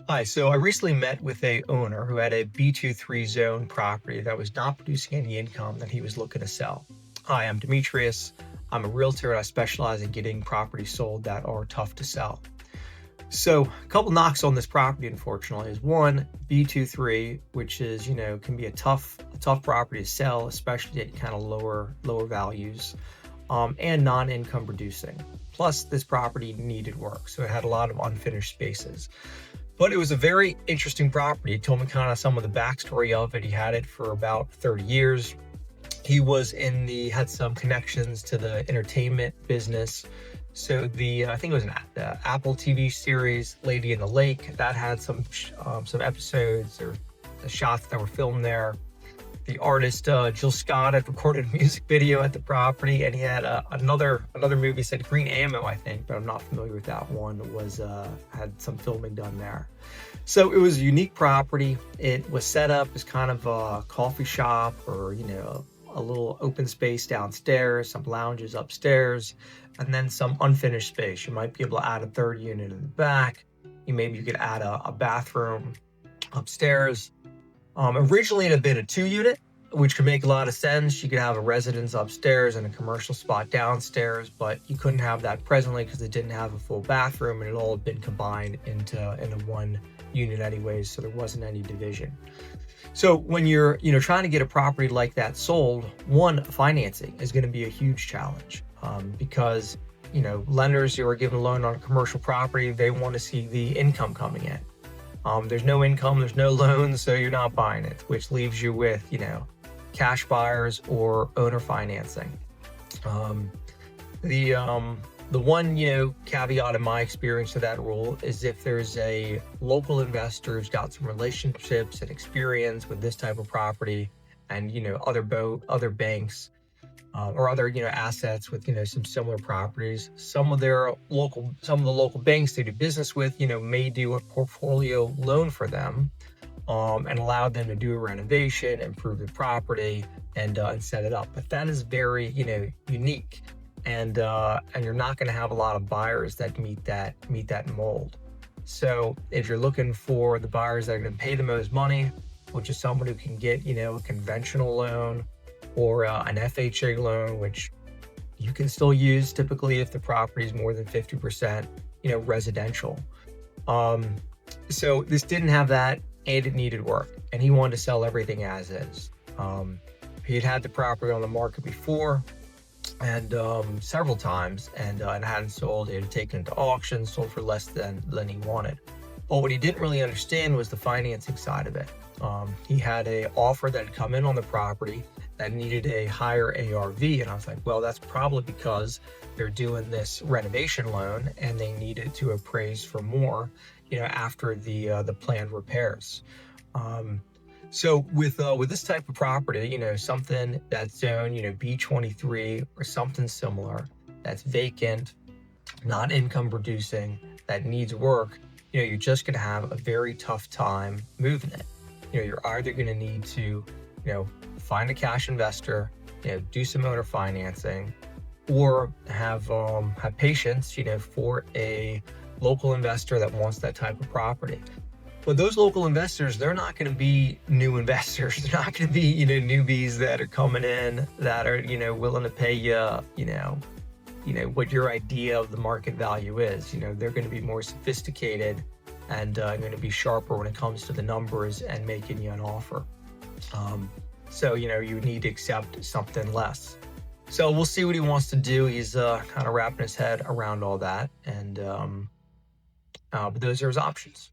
Hi, so I recently met with a owner who had a B-23 zone property that was not producing any income that he was looking to sell. Hi, I'm Dimitrios. I'm a realtor and I specialize in getting properties sold that are tough to sell. So a couple knocks on this property, unfortunately, is one, B-23, which is, can be a tough property to sell, especially at kind of lower values, and non-income producing. Plus, this property needed work, so it had a lot of unfinished spaces. But it was a very interesting property. He told me kind of some of the backstory of it. He had it for about 30 years. He had some connections to the entertainment business. So I think it was the Apple TV series, Lady in the Lake, that had some episodes or the shots that were filmed there. The artist Jill Scott had recorded a music video at the property, and he had another movie said Green Ammo, I think, but I'm not familiar with that one. Had some filming done there. So it was a unique property. It was set up as kind of a coffee shop, or a little open space downstairs, some lounges upstairs, and then some unfinished space. You might be able to add a third unit in the back. Maybe you could add a bathroom upstairs. Originally, it had been a 2-unit, which could make a lot of sense. You could have a residence upstairs and a commercial spot downstairs, but you couldn't have that presently because it didn't have a full bathroom, and it all had been combined into one unit anyways, so there wasn't any division. So when you're trying to get a property like that sold, one, financing is going to be a huge challenge, because lenders who are giving a loan on a commercial property, they want to see the income coming in. There's no income, there's no loans, so you're not buying it, which leaves you with, cash buyers or owner financing. The one, caveat in my experience to that rule is if there's a local investor who's got some relationships and experience with this type of property and, other banks, or other assets with some similar properties. Some of the local banks they do business with may do a portfolio loan for them, and allow them to do a renovation, improve the property, and set it up. But that is very unique, and you're not going to have a lot of buyers that meet that mold. So if you're looking for the buyers that are going to pay the most money, which is someone who can get a conventional loan or an FHA loan, which you can still use typically if the property is more than 50%, residential. So this didn't have that, and it needed work, and he wanted to sell everything as is. He had the property on the market before, and several times, and it hadn't sold. It had taken it to auction, sold for less than he wanted. But what he didn't really understand was the financing side of it. He had an offer that had come in on the property that needed a higher ARV, and I was like, well, that's probably because they're doing this renovation loan and they needed to appraise for more, after the planned repairs. So with this type of property, something that's zoned, B-23 or something similar, that's vacant, not income producing, that needs work, you're just going to have a very tough time moving it. You're either going to need to, find a cash investor, do some owner financing, or have patience, for a local investor that wants that type of property. But those local investors, they're not going to be new investors. They're not going to be, newbies that are coming in that are, willing to pay you, what your idea of the market value is. They're going to be more sophisticated and going to be sharper when it comes to the numbers and making you an offer. So, you need to accept something less. So we'll see what he wants to do. He's kind of wrapping his head around all that. And but those are his options.